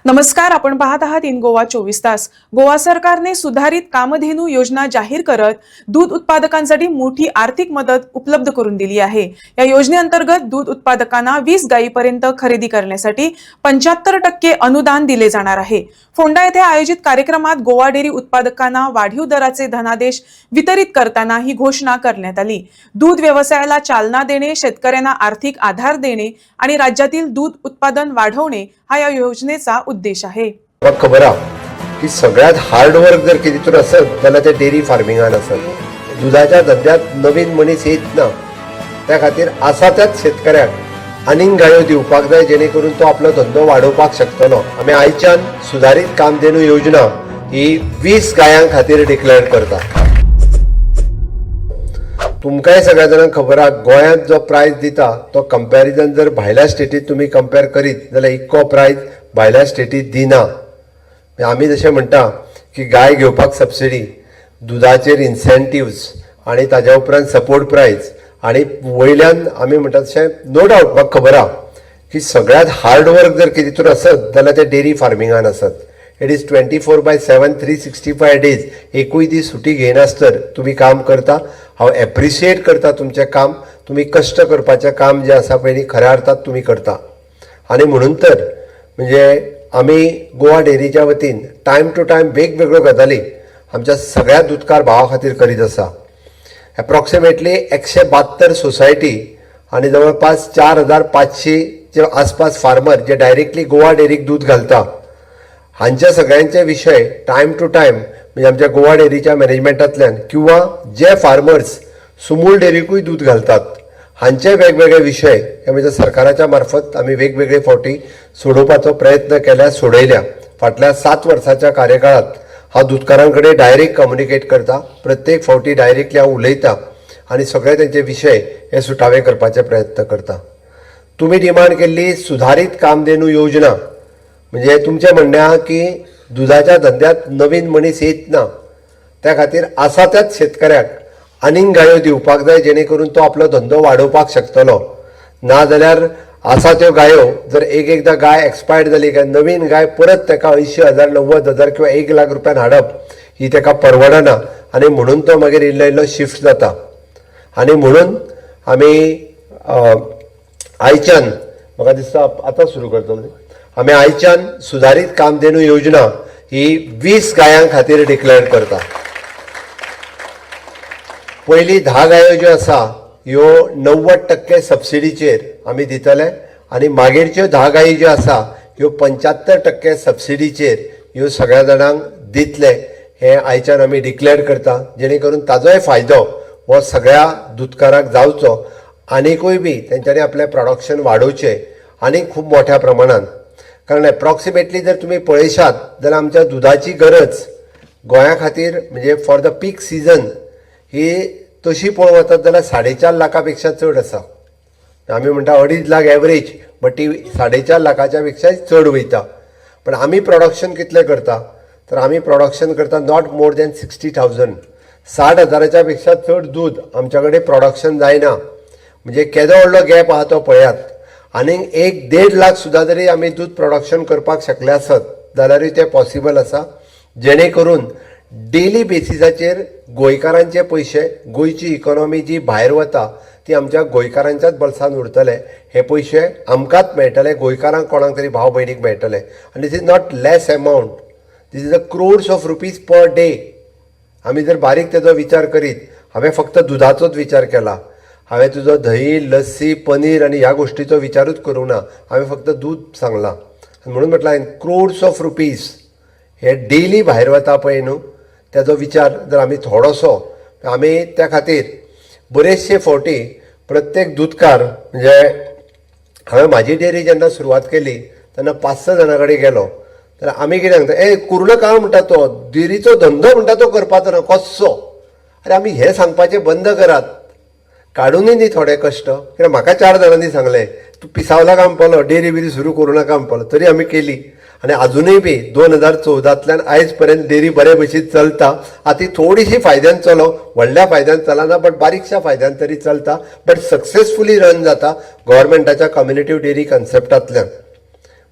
नमस्कार, आपण पाहत आहात इन गोवा 24 तास। गोवा सरकारने सुधारित कामधेनू योजना जाहीर करत दूध उत्पादकांसाठी मोठी आर्थिक मदत उपलब्ध करून दिली आहे। या योजनेअंतर्गत दूध उत्पादकांना 20 गायीपर्यंत खरेदी करण्यासाठी 75% अनुदान दिले जाणार आहे। फोंडा येथे आयोजित कार्यक्रमात गोवा डेअरी उत्पादकांना वाढीव दराचे धनादेश वितरित करताना ही घोषणा करण्यात आली। दूध व्यवसायाला चालना देणे, शेतकऱ्यांना आर्थिक आधार देणे आणि राज्यातील दूध उत्पादन वाढवणे हा या योजनेचा उद्देश आहे। खबर आहे की सगळ्यात हार्ड वर्क जर किती तर असत जाल्यार ते डेअरी फार्मिंगान असत। दुधाच्या धंद्यात नवीन मनीस येत ना, त्या खातीर आसा त्याच शेतकऱ्याक आनीक गायो दिवपाक जाय जेणे करून तो आपलो धंदो वाडोवपाक शकतलो। आमी आयच्यान सुधारित कामधेनू योजना ही 20 गायां खातीर डिक्लेअर करता। तुमकांय सगळ्या जाणांक खबर आहे गोंयांत जो प्रायस दिता तो कंपॅरिजन जर भायल्या स्टेटीत तुम्ही कंपेअर करीत जाल्यार इतको प्रायस भायल्या स्टेटीत दिना। आमी जशें म्हणटा की गाय घेवपाक सबसिडी, दुधाचेर इन्सेंटिव्स आणि ताज्या उपरांत सपोर्ट प्रायस आणि वयल्यान आमी म्हणटा तशें नो डावट म्हाका खबर आहे की सगळ्यात हार्ड वर्क जर कितें तर असत जाल्यार ते डेअरी फार्मिंगान असत। इट इज 24/7 365 डेज, एकूय दीस सुटी घेयनासतर तुम्ही काम करता। हांव एप्रिशिएट करता तुमचें काम, तुम्ही कश्ट करपाचें काम जे आसा पळय खऱ्या अर्थात तुम्ही करता। आणि म्हणून तर म्हणजे आमी गोवा डेअरीच्या वतीन टायम टू टायम वेगवेगळ्यो गजाली आमच्या सगळ्या दूधकार भावा खातीर करीत आसा। एप्रॉक्सिमेटली 172 सोसायटी आणि जवळपास 4500 जे आसपास फार्मर जे डायरेक्टली गोवा डेअरीक दूध घालता, हांच्या सगळ्यांचे विषय टायम टू टायम म्हणजे आमच्या गोवा डेअरीच्या मॅनेजमेंटांतल्यान किंवा जे फार्मर्स सुमूल डेअरीकूय दूध घालतात हांचे वेगवेगळे विषय हे म्हणजे सरकाराच्या मार्फत आमी वेगवेगळे फावटी सोडोवपाचो प्रयत्न केल्या, सोडयल्या। फाटल्या 7 वर्साच्या कार्यकाळात हांव दूधकारां कडेन डायरेक्ट कम्युनिकेट करता, प्रत्येक फावटी डायरेक्टली हांव उलयता आनी सगळे तेंचे विषय हे सुटावे करपाचे प्रयत्न करता। तुमी डिमांड केल्ली सुधारित कामधेनू योजना म्हणजे तुमचें म्हणणें आहा की दुधाच्या धंद्यात नवीन मनीस येत ना, त्या खातीर आसा त्याच शेतकऱ्याक आनीक गायो दिवपाक जाय जेणे करून तो आपलो धंदो वाडोवपाक शकतलो। ना जाल्यार आसा त्यो गायो जर एकदां गाय एक्सपायर्ड जाली काय नवीन गाय परत ताका 80,000 90,000 किंवा 1 लाख रुपयान हाडप ही ताका परवडना आणि म्हणून तो मागीर इल्लो इल्लो शिफ्ट जाता। आणि म्हणून आमी आयच्यान म्हाका दिसता आतां सुरू करतलो आमी आयच्यान सुधारित कामधेनू योजना ही 20 गायां खातीर डिक्लेअर करता। पयली 10 गायो ज्यो आसा ह्यो 90% सबसिडीचेर आमी दितले आणि मागीरच्यो 10 गायी ज्यो आसा ह्यो 75% सबसिडीचेर ह्यो सगळ्या जाणांक दितले। हे आयच्यान आमी डिक्लेअर करता जेणे करून ताजोय फायदो हो सगळ्या दूधकारांक जावचो, आनीकूय बी तेंच्यांनी आपलें प्रोडक्शन वाडोवचें आनी खूब मोठ्या प्रमाणात। कारण एप्रॉक्सिमेटली जर तुम्ही पळयशात जाल्यार आमच्या दुधाची गरज गोंया खातीर म्हणजे फॉर द पीक सीजन ही तशी पळोवंक वतात जाल्यार 4.5 लाखापेक्षा चड आसा। आमी म्हणटा 2.5 लाख एवरेज, बट ती 4.5 लाखाच्या पेक्षा चड वयता। पण आमी प्रोडक्शन कितले करता तर आमी प्रोडक्शन करता नॉट मोर दॅन 60,000, 60,000च्या पेक्षा चड दूध आमच्या कडेन प्रोडक्शन जायना। म्हणजे केदो व्हडलो गॅप आहा तो पळयात। आनी 1-1.5 लाख सुद्दां जरी आमी दूध प्रोडक्शन करपाक शकले आसत जाल्यारूय ते पॉसिबल आसा, जेणे करून डेली बेसिसाचेर गोंयकारांचे पयशे, गोंयची इकॉनॉमी जी भायर वता ती आमच्या गोंयकारांच्याच बळसान उरतले। हे पयशे आमकांच मेळटले, गोंयकारांक कोणाक तरी भाव भयणीक मेळटले। आनी this is not less amount, this is a crores of rupees per day. आमी जर बारीक तेजो विचार करीत, हांवें फक्त दुधाचोच विचार केला, हांवें तुजो दही, लस्सी, पनीर आणि ह्या गोष्टीचो विचारूच करूंक ना, हांवें फक्त दूध सांगलां। म्हणून म्हटलं हांवें क्रोर्स ऑफ रुपीज हे डेली भायर वता पळय न्हू, तेजो विचार जर आमी थोडोसो आमी त्या खातीर बरेचशे फावटी प्रत्येक दूधकार म्हणजे हांवें म्हाजी डेअरी जेन्ना सुरवात केली तेन्ना 5-6 जाणां कडेन गेलो तर आमी कितें सांगता, करूं नाका म्हणटा तो, डेअरीचो धंदो म्हणटा तो करपाचो ना कसो। अरे आमी हें सांगपाचें बंद करात, काडूनय न्ही थोडे कश्ट। कित्याक म्हाका 4 जाणांनी सांगलें तूं पिसावला काम पावलो, डेअरी बिरी सुरू करूं नाका काम पावलो, तरी आमी केली। आणि अजूनय बी 2014तल्यान आयज पर्यंत डेअरी बरे भशेन चलता। आतां थोडीशी फायद्यान चलो, व्हडल्या फायद्यान चलना बट बारीकशा फायद्यान तरी चलता, बट सक्सेसफुली रन जाता गव्हर्मेंटाच्या कम्युनिटी डेअरी कन्सेप्टांतल्यान।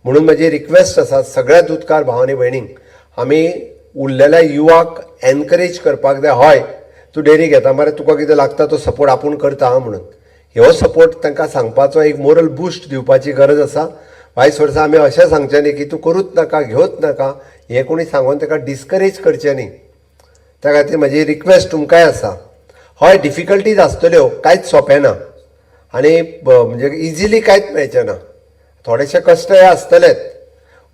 म्हणून माझी रिक्वेस्ट आसा सगळ्या दूधकार भाव आनी भयणींक, आमी उरलेल्या युवाक एनकरेज करपाक जाय. हय तूं डेरी घेता मरे, तुका कितें लागता तो सपोर्ट आपूण करता म्हणून ह्यो सपोर्ट तांकां सांगपाचो एक मोरल बूस्ट दिवपाची गरज आसा. वायस वर्सा आमी अशें सांगचें न्ही की तूं करूच नाका, घेवच नाका, हें कोणी सांगून ताका डिस्करेज करचें न्ही. त्या खातीर म्हजी रिक्वेस्ट तुमकांय आसा. हय डिफिकल्टीज आसतल्यो, कांयच सोंपें ना आनी म्हणजे इजिली कांयच मेळचें ना, थोडेशे कश्टय आसतलेच.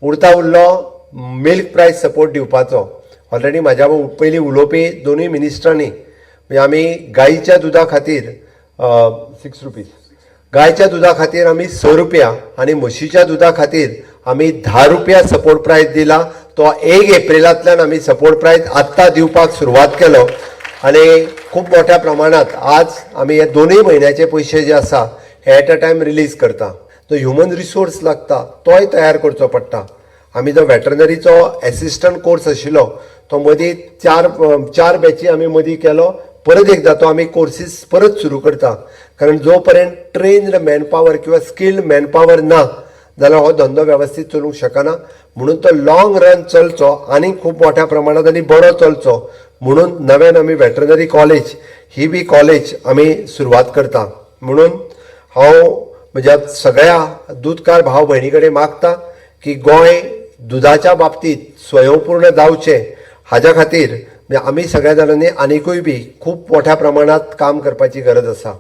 उरता उरलो मिल्क प्रायस सपोर्ट दिवपाचो. ऑलरेडी म्हाज्या पयलीं उलोवपी दोनूय मिनिस्टरांनी म्हणजे आमी गायीच्या दुधा खातीर 6 रुपीज, गायच्या दुधा खातीर आमी 6 रुपया आनी म्हशीच्या दुधा खातीर आमी 10 रुपया सपोर्ट प्रायस दिला. तो 1 एप्रिलांतल्यान आमी सपोर्ट प्रायस आत्तां दिवपाक सुरवात केलो आनी खूब मोठ्या प्रमाणात आज आमी हे 2 म्हयन्याचे पयशे जे आसा हे एट अ टायम रिलीज करता. जो ह्युमन रिसोर्स लागता तोय तयार करचो पडटा. आमी जो वेटरनरीचो एसिस्टंट कोर्स आशिल्लो तो मदीं 4 बॅची आमी मदीं केलो. परत एकदा तो आमी कोर्सीस परत सुरू करता, कारण जो पर्यंत ट्रेन्ड मॅनपावर किंवा स्किल्ड मॅनपावर ना जाल्यार हो धंदो वेवस्थीत चलूंक शकना. म्हणून तो लॉंग रन चलचो आनी खूब मोठ्या प्रमाणात आनी बरो चलचो म्हणून नव्यान आमी वेटरनरी कॉलेज ही बी कॉलेज आमी सुरवात करता. म्हणून हांव म्हज्या सगळ्या दूधकार भाव भयणी कडेन मागता की गोंय दुधाच्या बाबतीत स्वयंपूर्ण जावचें हाज्या खातीर आमी सगळ्या जाणांनी आनिकूय बी खूब मोठ्या प्रमाणात काम करपाची गरज आसा.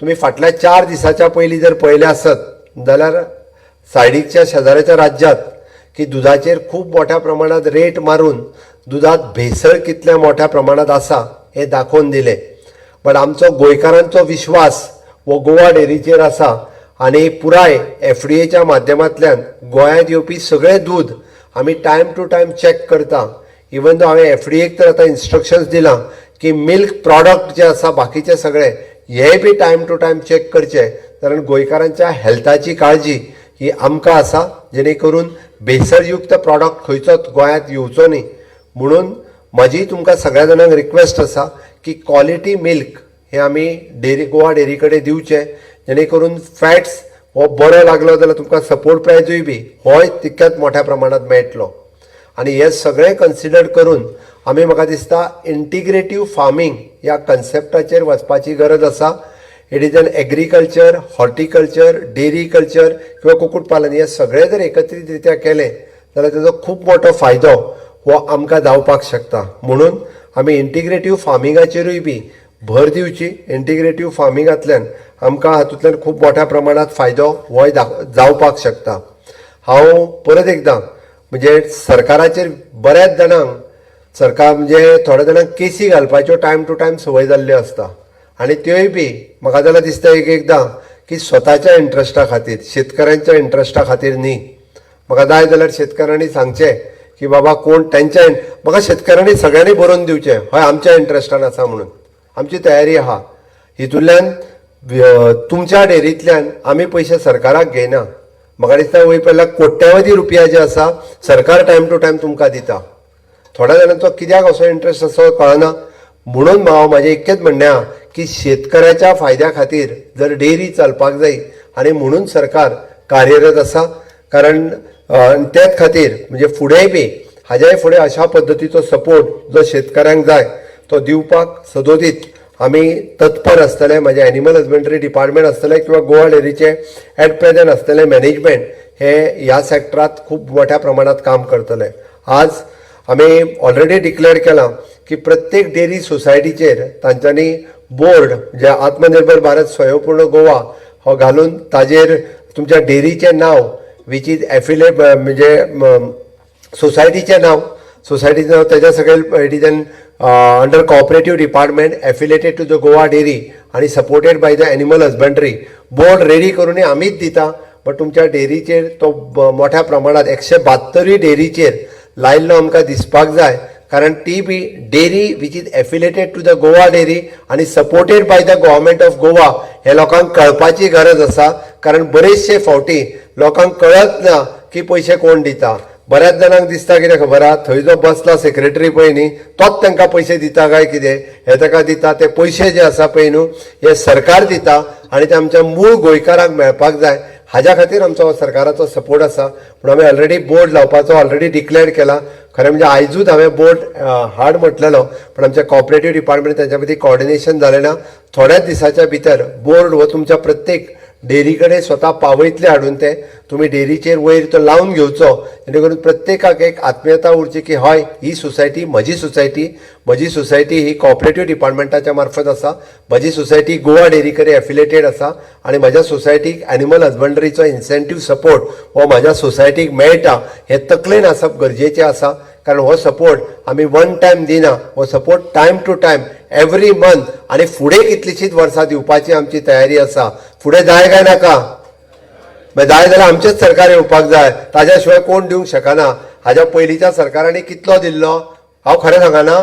तुमी फाटल्या 4 दिसाच्या पयलीं जर पळयलें आसत जाल्यार सायडीकच्या शेजाऱ्याच्या राज्यांत की दुधाचेर खूब मोठ्या प्रमाणात रेट मारून दुधात भेसळ कितल्या मोठ्या प्रमाणात आसा हें दाखोवन दिलें. बट आमचो गोंयकारांचो विश्वास हो गोवा डेरीचेर आसा आनी पुराय FDA माध्यमांतल्यान गोंयांत येवपी सगळें दूध आमी टायम टू टायम चॅक करता. इवन दो हांवें FDAक तर आतां इन्स्ट्रक्शन्स दिलां की मिल्क प्रॉडक्ट जे आसा बाकीचे सगळे हे बी टायम टू टायम चॅक करचे, कारण गोंयकारांच्या हेल्थाची काळजी ही आमकां आसा, जेणे करून भेसळयुक्त प्रॉडक्ट खंयचोच गोंयांत येवचो न्ही. म्हणून म्हजी तुमकां सगळ्या जाणांक रिक्वेस्ट आसा की क्वॉलिटी मिल्क हे आमी डेरी गोवा डेरी कडेन दिवचे, जेणे करून फॅट्स हो बरो लागलो जाल्यार तुमकां सपोर्ट प्रायजूय बी होय तितक्याच मोठ्या प्रमाणात मेळटलो. आनी हे सगळें कन्सिडर करून आमी म्हाका दिसता इंटिग्रेटीव फार्मींग ह्या कन्सेप्टाचेर वचपाची गरज आसा. It is an agriculture, horticulture, dairy culture किंवा कुक्कुटपालन हे सगळें जर एकत्रीत रित्या केलें जाल्यार ताजो खूब मोठो फायदो हो आमकां जावपाक शकता. म्हणून आमी इंटिग्रेटीव फार्मिंगाचेरूय बी भर दिवची. इंटिग्रेटीव फार्मिंगांतल्यान आमकां हातूंतल्यान खूब मोठ्या प्रमाणात फायदो हो जावपाक शकता. हांव परत एकदां म्हणजे सरकाराचेर बऱ्याच जाणांक सरकार म्हणजे थोड्या जाणांक केसी घालपाच्यो टायम टू टायम संवय जाल्ल्यो आसता आनी त्योय बी म्हाका जाल्यार दिसता एकदां की स्वताच्या इंट्रस्टा खातीर, शेतकऱ्यांच्या इंट्रस्टा खातीर न्ही. म्हाका जाय जाल्यार शेतकऱ्यांनी सांगचें की बाबा कोण तेंच्या म्हाका शेतकऱ्यांनी सगळ्यांनी बरोवन दिवचें हय आमच्या इंट्रस्टान आसा म्हणून आमची तयारी आहा. हितूंतल्यान तुमच्या डेरींतल्यान आमी पयशे सरकाराक घेयना. म्हाका दिसता वय पहिला कोट्यावधी रुपया जे आसा सरकार टायम टू टायम तुमकां दिता. थोड्या जाणांचो कित्याक असो इंट्रस्ट असो कळना. म्हणून हांव म्हाजें इतकेंच म्हणणें आहा की शेतकऱ्याच्या फायद्या खातीर जर डेरी चलपाक जाय आनी म्हणून सरकार कार्यरत आसा. कारण त्याच खातीर म्हणजे फुडेंय बी हाज्याय फुडें अशा पद्दतीचो सपोर्ट जो शेतकऱ्यांक जाय तो दिवपाक सदोदीत आमी तत्पर आसतले. म्हाजे एनिमल हजबंड्री डिपार्टमेंट आसतले किंवा गोवा डेरीचे एट प्रेझेंट आसतले मॅनेजमेंट हे ह्या सेक्टरांत खूब मोठ्या प्रमाणात काम करतले. आज आमी ऑलरेडी डिक्लेअर केलां की प्रत्येक डेरी सोसायटीचेर तांच्यांनी बोर्ड जे आत्मनिर्भर भारत स्वयंपूर्ण गोवा हो घालून ताजेर तुमच्या डेरीचें नांव वीच इज एफिलेट म्हणजे सोसायटीचें नांव तेज्या सकयल it is an under cooperative department affiliated to the Goa dairy आनी supported by the animal husbandry board ready करूनय आमीच दिता. बट तुमच्या डेरीचेर तो मोठ्या प्रमाणात 172 डेरीचेर लायिल्लो आमकां दिसपाक जाय, कारण ती B dairy which is affiliated to the Goa dairy आनी supported by the government of Goa हे लोकांक कळपाची गरज आसा. कारण बरेचशे फावटी लोकांक कळत ना की पयशे कोण दिता. बऱ्याच जाणांक दिसता कितें खबर आहा थंय जो बसला सेक्रेटरी पळय न्ही तोच तांकां पयशे दिता काय कितें हे ताका दिता. ते पयशे जे आसा पळय न्हू हे सरकार दिता आनी ते आमच्या मूळ गोंयकारांक मेळपाक जाय हाज्या खातीर आमचो सरकाराचो सपोर्ट आसा पूण आमी ऑलरेडी बोर्ड लावपाचो ऑलरेडी डिक्लेअर केला खरें म्हणजे आयजूच हांवें बोर्ड हाड म्हटलेलो पण आमच्या कॉपरेटीव डिपार्टमेंट तांच्या मदीं कॉर्डिनेशन जालें ना थोड्याच दिसाच्या भितर बोर्ड हो तुमच्या प्रत्येक डेअरी कडेन स्वता पावयतले हाडून ते तुम्ही डेअरीचेर वयर तो लावन घेवचो जेणे करून प्रत्येकाक एक आत्मीयता उरची की हय ही सोसायटी म्हजी सोसायटी ही कॉपरेटीव डिपार्टमेंटाच्या मार्फत आसा म्हजी सोसायटी गोवा डेअरी कडेन एफिलेटेड आसा आनी म्हज्या सोसायटीक एनिमल हजबंडरीचो इन्सेंटीव सपोर्ट हो म्हाज्या सोसायटीक मेळटा हें तकलेन आसप गरजेचें आसा कारण हो सपोर्ट आमी वन टायम दिना हो support time to time every month आनी फुडें कितलींशींच वर्सां दिवपाची आमची तयारी आसा फुडें जाय काय नाका जाय जाल्यार आमचेच सरकार येवपाक जाय ताज्या शिवाय कोण दिवंक शकना हाज्या पयलींच्या सरकारांनी कितलो दिल्लो हांव खरें सांगना